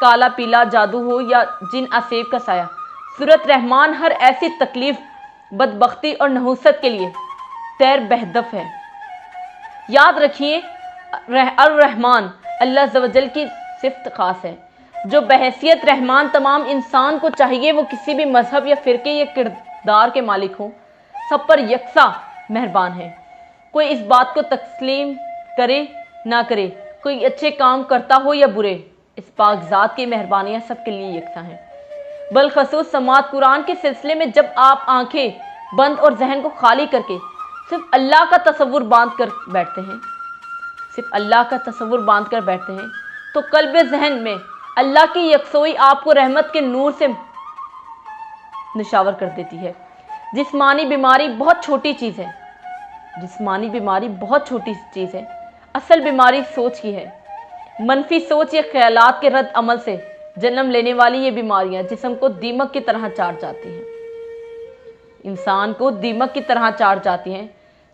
کالا پیلا جادو ہو یا جن اسیب کا سایہ، سورت رحمان ہر ایسی تکلیف، بدبختی اور نحوست کے لیے تیر بہدف ہے۔ یاد رکھیے الرحمن اللہ عز و جل کی صفت خاص ہے، جو بحیثیت رحمان تمام انسان کو چاہیے وہ کسی بھی مذہب یا فرقے یا کردار کے مالک ہوں، سب پر یکساں مہربان ہے۔ کوئی اس بات کو تسلیم کرے نہ کرے، کوئی اچھے کام کرتا ہو یا برے، اس پاک ذات کی مہربانیاں سب کے لیے یکساں ہیں۔ بالخصوص سماعت قرآن کے سلسلے میں جب آپ آنکھیں بند اور ذہن کو خالی کر کے صرف اللہ کا تصور باندھ کر بیٹھتے ہیں، تو قلب ذہن میں اللہ کی یکسوئی آپ کو رحمت کے نور سے نشاور کر دیتی ہے۔ جسمانی بیماری بہت چھوٹی چیز ہے، اصل بیماری سوچ کی ہے۔ منفی سوچ یا خیالات کے رد عمل سے جنم لینے والی یہ بیماریاں جسم کو دیمک کی طرح چاٹ جاتی ہیں، انسان کو دیمک کی طرح چاٹ جاتی ہیں۔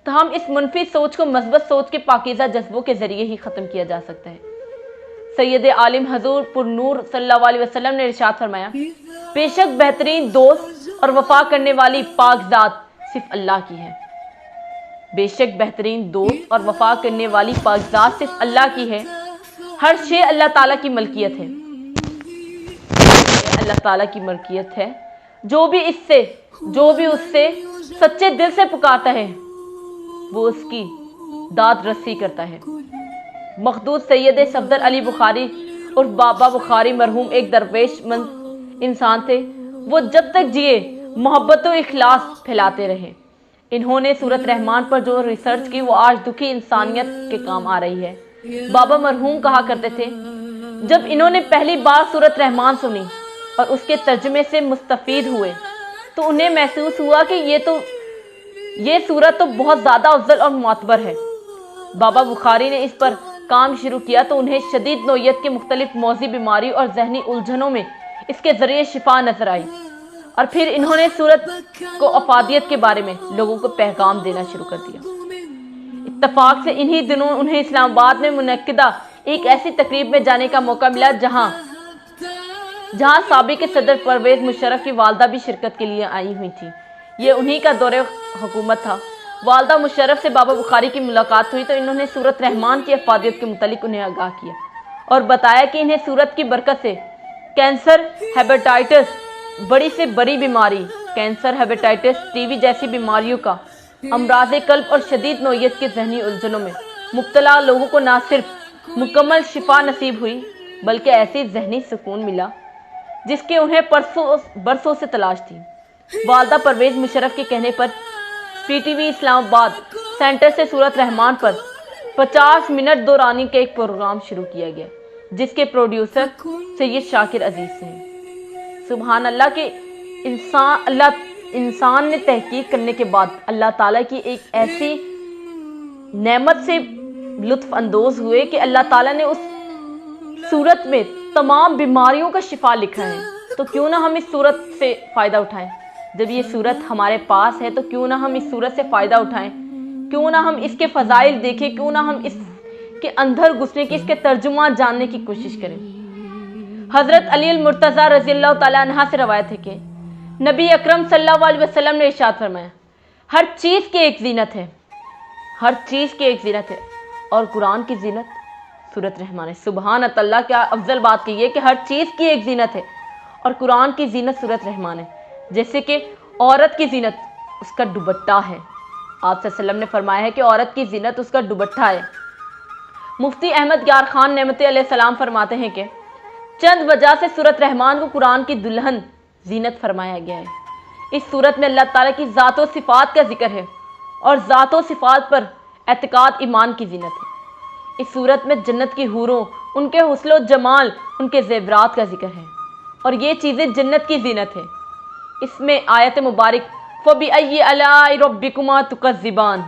تاہم اس منفی سوچ کو مثبت سوچ کے پاکیزہ جذبوں کے ذریعے ہی ختم کیا جا سکتا ہے۔ سید عالم حضور پر نور صلی اللہ علیہ وسلم نے ارشاد فرمایا، بے شک بہترین دوست اور وفا کرنے والی پاک ذات صرف اللہ کی ہے۔ بے شک بہترین دوست اور وفا کرنے والی پاک ذات صرف اللہ کی ہے۔ ہر شے اللہ تعالیٰ کی ملکیت ہے۔ جو بھی اس سے سچے دل سے پکارتا ہے وہ اس کی داد رسی کرتا ہے۔ مخدوم سید صفدر علی بخاری اور بابا بخاری مرحوم ایک درویش مند انسان تھے۔ وہ جب تک جیے محبت و اخلاص پھیلاتے رہے۔ انہوں نے سورت رحمان پر جو ریسرچ کی وہ آج دکھی انسانیت کے کام آ رہی ہے۔ بابا مرحوم کہا کرتے تھے، جب انہوں نے پہلی بار سورت رحمان سنی اور اس کے ترجمے سے مستفید ہوئے تو انہیں محسوس ہوا کہ یہ سورت تو بہت زیادہ افضل اور معتبر ہے۔ بابا بخاری نے اس پر کام شروع کیا تو انہیں شدید نوعیت کے مختلف موذی بیماری اور ذہنی الجھنوں میں اس کے ذریعے شفا نظر آئی، اور پھر انہوں نے سورت کو افادیت کے بارے میں لوگوں کو پیغام دینا شروع کر دیا۔ اتفاق سے انہی دنوں انہیں اسلام آباد میں منعقدہ ایک ایسی تقریب میں جانے کا موقع ملا جہاں سابق صدر پرویز مشرف کی والدہ بھی شرکت کے لیے آئی ہوئی تھی۔ یہ انہی کا دور حکومت تھا۔ والدہ مشرف سے بابا بخاری کی ملاقات ہوئی تو انہوں نے سورت رحمان کی افادیت کے متعلق انہیں آگاہ کیا اور بتایا کہ انہیں سورت کی برکت سے کینسر، ہیپاٹائٹس، بڑی سے بڑی بیماری، کینسر، ہیپاٹائٹس، ٹی بی جیسی بیماریوں کا، امراض قلب اور شدید نوعیت کے ذہنی الجھنوں میں مبتلا لوگوں کو نہ صرف مکمل شفا نصیب ہوئی بلکہ ایسی ذہنی سکون ملا جس کی انہیں برسوں سے تلاش تھی۔ والدہ پرویز مشرف کے کہنے پر پی ٹی وی اسلام آباد سینٹر سے سورت رحمان پر 50 منٹ دورانی کا ایک پروگرام شروع کیا گیا جس کے پروڈیوسر سید شاکر عزیز سے ہیں۔ سبحان اللہ کے انسان نے تحقیق کرنے کے بعد اللہ تعالیٰ کی ایک ایسی نعمت سے لطف اندوز ہوئے کہ اللہ تعالیٰ نے اس سورت میں تمام بیماریوں کا شفا لکھا ہے۔ تو کیوں نہ ہم اس سورت سے فائدہ اٹھائیں؟ جب یہ سورت ہمارے پاس ہے تو کیوں نہ ہم اس سورت سے فائدہ اٹھائیں؟ کیوں نہ ہم اس کے فضائل دیکھیں؟ کیوں نہ ہم اس کے اندر گھسنے کی، اس کے ترجمہ جاننے کی کوشش کریں؟ حضرت علی المرتضیٰ رضی اللہ تعالیٰ عنہ سے روایت ہے کہ نبی اکرم صلی اللہ علیہ وسلم نے ارشاد فرمایا، ہر چیز کی ایک زینت ہے، اور قرآن کی زینت سورت رحمان ہے۔ سبحان اللہ، کیا افضل بات کی ہے کہ ہر چیز کی ایک زینت ہے اور قرآن کی زینت سورت رحمان ہے۔ جیسے کہ عورت کی زینت اس کا دوپٹہ ہے، آپ صلی اللہ علیہ وسلم نے فرمایا ہے کہ عورت کی زینت اس کا دوپٹہ ہے۔ مفتی احمد یار خان نعمت علیہ السلام فرماتے ہیں کہ چند وجہ سے سورت رحمان کو قرآن کی دلہن زینت فرمایا گیا ہے۔ اس سورت میں اللہ تعالیٰ کی ذات و صفات کا ذکر ہے اور ذات و صفات پر اعتقاد ایمان کی زینت ہے۔ اس سورت میں جنت کی حوروں، ان کے حسن و جمال، ان کے زیورات کا ذکر ہے اور یہ چیزیں جنت کی زینت ہے۔ اس میں آیت مبارک فَبِأَيِّ آلَاءِ رَبِّكُمَا تُكَذِّبَانِ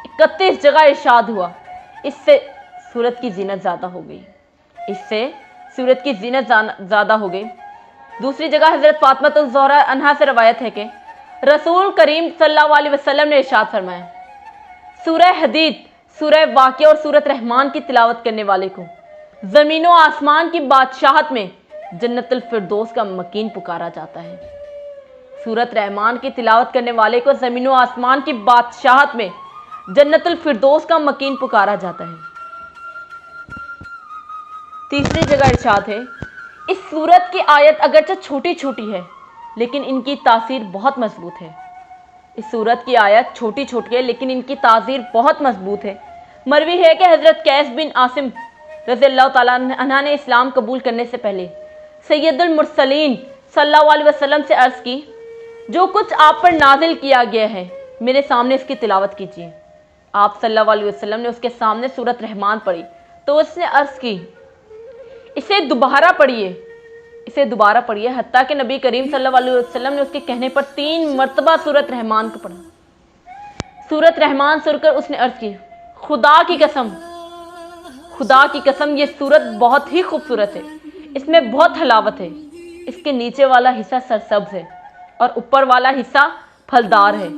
31 جگہ ارشاد ہوا۔ اس سے سورت کی زینت زیادہ ہو گئی۔ دوسری جگہ حضرت فاطمہ الزہرا عنہا سے روایت ہے کہ رسول کریم صلی اللہ علیہ وسلم نے ارشاد فرمایا، سورہ حدید، سورہ واقعہ اور سورت رحمان کی تلاوت کرنے والے کو زمین و آسمان کی بادشاہت میں جنت الفردوس کا مکین پکارا جاتا ہے۔ سورت رحمان کی تلاوت کرنے والے کو زمین و آسمان کی بادشاہت میں جنت الفردوس کا مکین پکارا جاتا ہے۔ تیسری جگہ ارشاد ہے، اس سورت کی آیت اگرچہ چھوٹی چھوٹی ہے لیکن ان کی تاثیر بہت مضبوط ہے۔ اس سورت کی آیت چھوٹی چھوٹی ہے لیکن ان کی تاثیر بہت مضبوط ہے۔ مروی ہے کہ حضرت قیس بن عاصم رضی اللہ تعالیٰ عنہ نے اسلام قبول کرنے سے پہلے سید المرسلین صلی اللہ علیہ وسلم سے عرض کی، جو کچھ آپ پر نازل کیا گیا ہے میرے سامنے اس کی تلاوت کیجیے۔ آپ صلی اللہ علیہ وسلم نے اس کے سامنے سورت رحمان پڑھی تو اس نے عرض کی، اسے دوبارہ پڑھیے، حتیٰ کہ نبی کریم صلی اللہ علیہ وسلم نے اس کے کہنے پر 3 مرتبہ سورت رحمان کو پڑھا۔ سورت رحمان سن کر اس نے عرض کی، خدا کی قسم یہ سورت بہت ہی خوبصورت ہے، اس میں بہت حلاوت ہے، اس کے نیچے والا حصہ سرسبز ہے اور اوپر والا حصہ پھلدار ہے،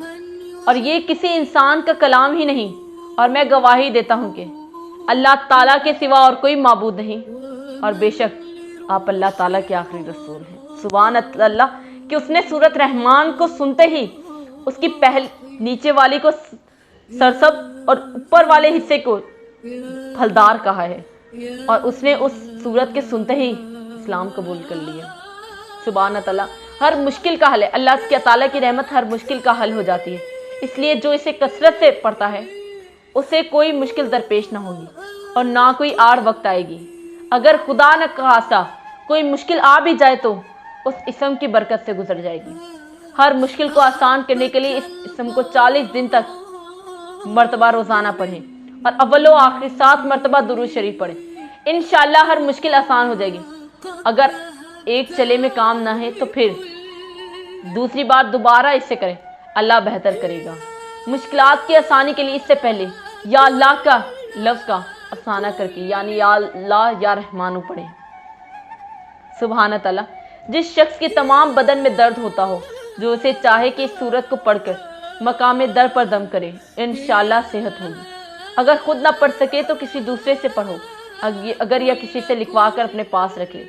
اور یہ کسی انسان کا کلام ہی نہیں، اور میں گواہی دیتا ہوں کہ اللہ تعالیٰ کے سوا اور کوئی معبود نہیں، اور بے شک آپ اللہ تعالیٰ کے آخری رسول ہیں۔ سبحان اللہ کہ اس نے سورت رحمان کو سنتے ہی اس کی نیچے والی کو سرسبز اور اوپر والے حصے کو پھلدار کہا ہے، اور اس نے اس سورت کے سنتے ہی اسلام قبول کر لیا۔ سبحان اللہ، ہر مشکل کا حل ہے، اللہ تعالیٰ کی رحمت ہر مشکل کا حل ہو جاتی ہے، اس لیے جو اسے کثرت سے پڑھتا ہے اسے کوئی مشکل درپیش نہ ہوگی اور نہ کوئی آڑ وقت آئے گی۔ اگر خدا نہ خواستہ کوئی مشکل آ بھی جائے تو اس اسم کی برکت سے گزر جائے گی۔ ہر مشکل کو آسان کرنے کے لیے اس اسم کو 40 دن تک مرتبہ روزانہ پڑھیں اور اول و آخری 7 مرتبہ درود شریف پڑھیں، انشاءاللہ ہر مشکل آسان ہو جائے گی۔ اگر ایک چلے میں کام نہ ہے تو پھر دوسری بار دوبارہ اس سے کریں، اللہ بہتر کرے گا۔ مشکلات کی آسانی کے لیے اس سے پہلے یا اللہ کا لفظ کا افسانہ کر کے یعنی یا اللہ یا رحمانو پڑھیں۔ سبحان اللہ، جس شخص کے تمام بدن میں درد ہوتا ہو، جو اسے چاہے کہ اس سورت کو پڑھ کر مقام در پر دم کرے، انشاءاللہ صحت ہوگی۔ اگر خود نہ پڑھ سکے تو کسی دوسرے سے پڑھو، اگر یا کسی سے لکھوا کر اپنے پاس رکھ لے،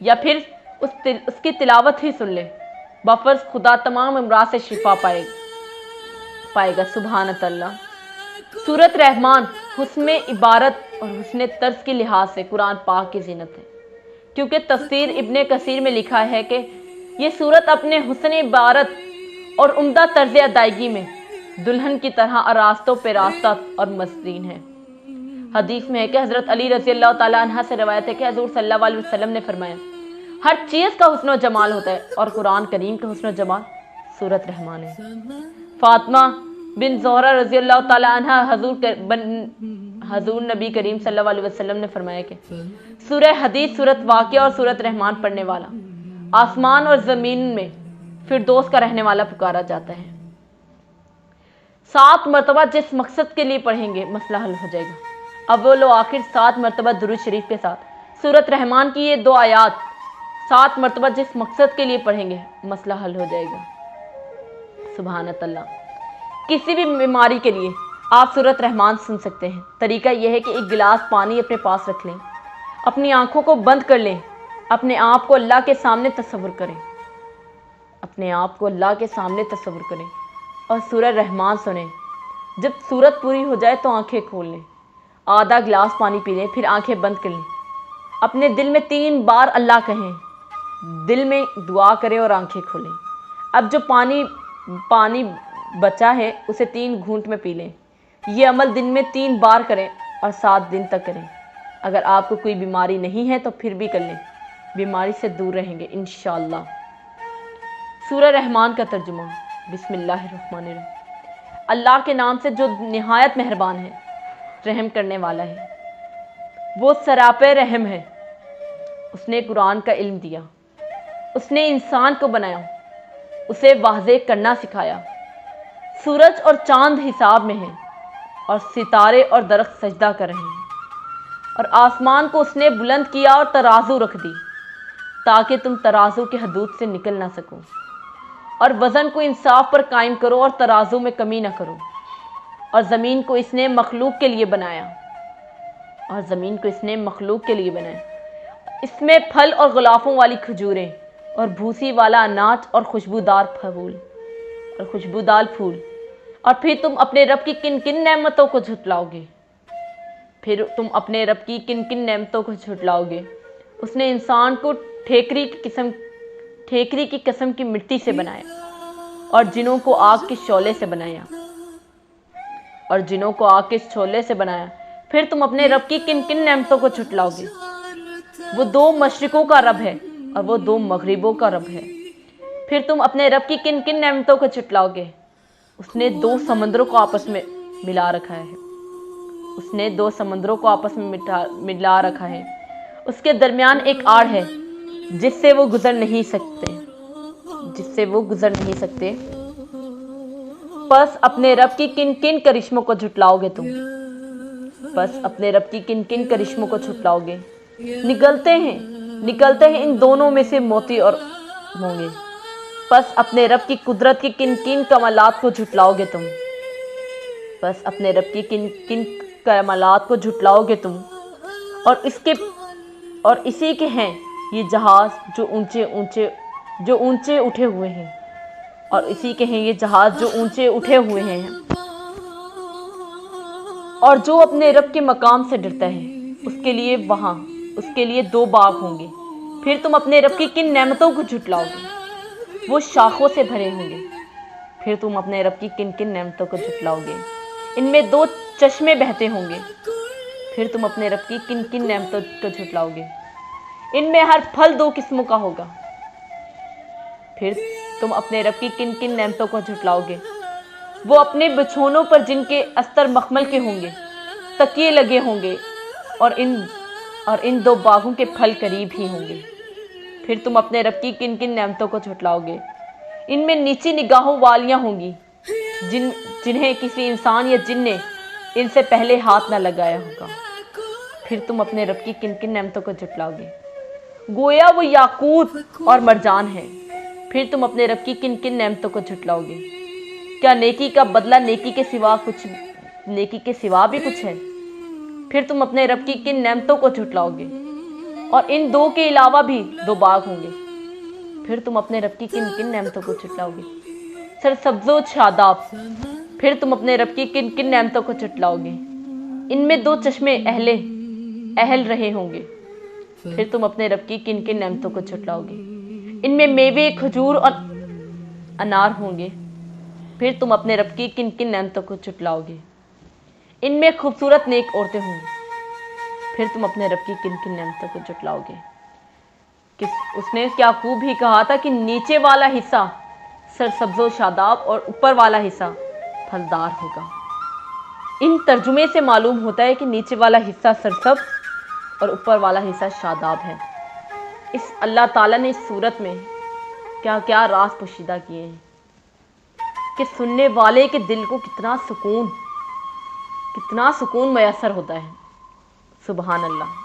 یا پھر اس کی تلاوت ہی سن لے، بفرض خدا تمام امراض سے شفا پائے گا۔ سبحان اللہ۔ سورت رحمان حسن عبارت اور حسن طرز کے لحاظ سے قرآن پاک کی زینت ہے، کیونکہ تفسیر ابن کثیر میں لکھا ہے کہ یہ سورت اپنے حسن عبارت اور عمدہ طرز ادائیگی میں دلہن کی طرح آراستوں پہ راستہ اور مزین ہے۔ حدیث میں ہے کہ حضرت علی رضی اللہ تعالیٰ عنہ سے روایت ہے کہ حضور صلی اللہ علیہ وسلم نے فرمایا، ہر چیز کا حسن و جمال ہوتا ہے اور قرآن کریم کا حسن و جمال سورت رحمان ہے۔ فاطمہ بن زہرہ رضی اللہ تعالیٰ عنہ حضور نبی کریم صلی اللہ علیہ وسلم نے فرمایا کہ سورہ حدیث، سورت واقعہ اور سورت رحمان پڑھنے والا آسمان اور زمین میں فردوس کا رہنے والا پکارا جاتا ہے۔ 7 مرتبہ جس مقصد کے لیے پڑھیں گے مسئلہ حل ہو جائے گا۔ اول و آخر 7 مرتبہ درود شریف کے ساتھ سورت رحمان کی یہ 2 آیات 7 مرتبہ جس مقصد کے لیے پڑھیں گے مسئلہ حل ہو جائے گا۔ سبحان اللہ۔ کسی بھی بیماری کے لیے آپ سورت رحمان سن سکتے ہیں۔ طریقہ یہ ہے کہ ایک گلاس پانی اپنے پاس رکھ لیں، اپنی آنکھوں کو بند کر لیں، اپنے آپ کو اللہ کے سامنے تصور کریں اور سورہ رحمان سنیں۔ جب سورت پوری ہو جائے تو آنکھیں کھول لیں، آدھا گلاس پانی پی لیں، پھر آنکھیں بند کر لیں، اپنے دل میں 3 بار اللہ کہیں، دل میں دعا کریں اور آنکھیں کھولیں۔ اب جو پانی بچا ہے اسے 3 گھونٹ میں پی لیں۔ یہ عمل دن میں 3 بار کریں اور 7 دن تک کریں۔ اگر آپ کو کوئی بیماری نہیں ہے تو پھر بھی کر لیں، بیماری سے دور رہیں گے انشاءاللہ۔ سورہ رحمان کا ترجمہ۔ بسم اللہ الرحمن الرحیم۔ اللہ کے نام سے جو نہایت مہربان ہے، رحم کرنے والا ہے۔ وہ سراپے رحم ہے۔ اس نے قرآن کا علم دیا، اس نے انسان کو بنایا، اسے واضح کرنا سکھایا۔ سورج اور چاند حساب میں ہیں اور ستارے اور درخت سجدہ کر رہے ہیں، اور آسمان کو اس نے بلند کیا اور ترازو رکھ دی تاکہ تم ترازو کی حدود سے نکل نہ سکو، اور وزن کو انصاف پر قائم کرو اور ترازو میں کمی نہ کرو۔ اور زمین کو اس نے مخلوق کے لیے بنایا، اس میں پھل اور غلافوں والی کھجوریں اور بھوسی والا اناج اور خوشبودار پھول اور پھر تم اپنے رب کی کن کن نعمتوں کو جھٹلاؤ گے اس نے انسان کو ٹھیکری کی قسم کی مٹی سے بنایا اور جنوں کو آگ کے شعلے سے بنایا پھر تم اپنے رب کی کن کن نعمتوں کو جھٹلاؤ گے وہ 2 مشرقوں کا رب ہے اور وہ 2 مغربوں کا رب ہے پھر تم اپنے رب کی کن کن نعمتوں کو جھٹلاؤ گے اس نے 2 سمندروں کو آپس میں ملا رکھا ہے اس کے درمیان ایک آڑ ہے جس سے وہ گزر نہیں سکتے پس اپنے رب کی کن کن کرشموں کو جھٹلاؤ گے نکلتے ہیں ان دونوں میں سے موتی اور مونگے پس اپنے رب کی قدرت کی کن کن کمالات کو جھٹلاؤ گے تم اور اسی کے ہیں یہ جہاز جو اونچے اٹھے ہوئے ہیں اور جو اپنے رب کے مقام سے ڈرتا ہے اس کے لیے 2 باغ ہوں گے پھر تم اپنے رب کی کن نعمتوں کو جھٹلاؤ گے وہ شاخوں سے بھرے ہوں گے پھر تم اپنے رب کی کن کن نعمتوں کو جھٹلاؤ گے ان میں 2 چشمے بہتے ہوں گے پھر تم اپنے رب کی کن کن نعمتوں کو جھٹلاؤ گے ان میں ہر پھل 2 قسموں کا ہوگا پھر تم اپنے رب کی کن کن نعمتوں کو جھٹلاؤ گے وہ اپنے بچھونوں پر جن کے استر مخمل کے ہوں گے تکیے لگے ہوں گے اور ان 2 باغوں کے پھل قریب ہی ہوں گے پھر تم اپنے رب کی کن کن نعمتوں کو جھٹلاؤ گے ان میں نیچی نگاہوں والیاں ہوں گی جنہیں کسی انسان یا جن نے ان سے پہلے ہاتھ نہ لگایا ہوگا پھر تم اپنے رب کی کن کن نعمتوں کو جھٹلاؤ گے گویا وہ یاقوت اور مرجان ہے پھر تم اپنے رب کی کن کن نعمتوں کو جھٹلاؤ گے کیا نیکی کا بدلہ نیکی کے سوا بھی کچھ ہے پھر تم اپنے رب کی کن نعمتوں کو جھٹلاؤ گے اور ان 2 کے علاوہ بھی 2 باغ ہوں گے پھر تم اپنے رب کی کن کن نعمتوں کو جھٹلاؤ گے سرسبز و شاداب پھر تم اپنے رب کی کن کن نعمتوں کو جھٹلاؤ گے ان میں 2 چشمے اہل رہے ہوں گے پھر تم اپنے رب کی کن کن نعمتوں کو جھٹلاؤ گے ان میں میوے کھجور اور انار ہوں گے پھر تم اپنے رب کی کن کن نعمتوں کو جھٹلاؤ گے ان میں خوبصورت نیک عورتیں ہوں گی پھر تم اپنے رب کی کن کن نعمتوں کو جھٹلاؤ گے اس نے کیا خوب ہی کہا تھا کہ نیچے والا حصہ سرسبز و شاداب اور اوپر والا حصہ پھلدار ہوگا ان ترجمے سے معلوم ہوتا ہے کہ نیچے والا حصہ سرسبز اور اوپر والا حصہ شاداب ہے اس اللہ تعالیٰ نے اس صورت میں کیا کیا راز پوشیدہ کیے ہیں کہ سننے والے کے دل کو کتنا سکون میسر ہوتا ہے سبحان اللہ.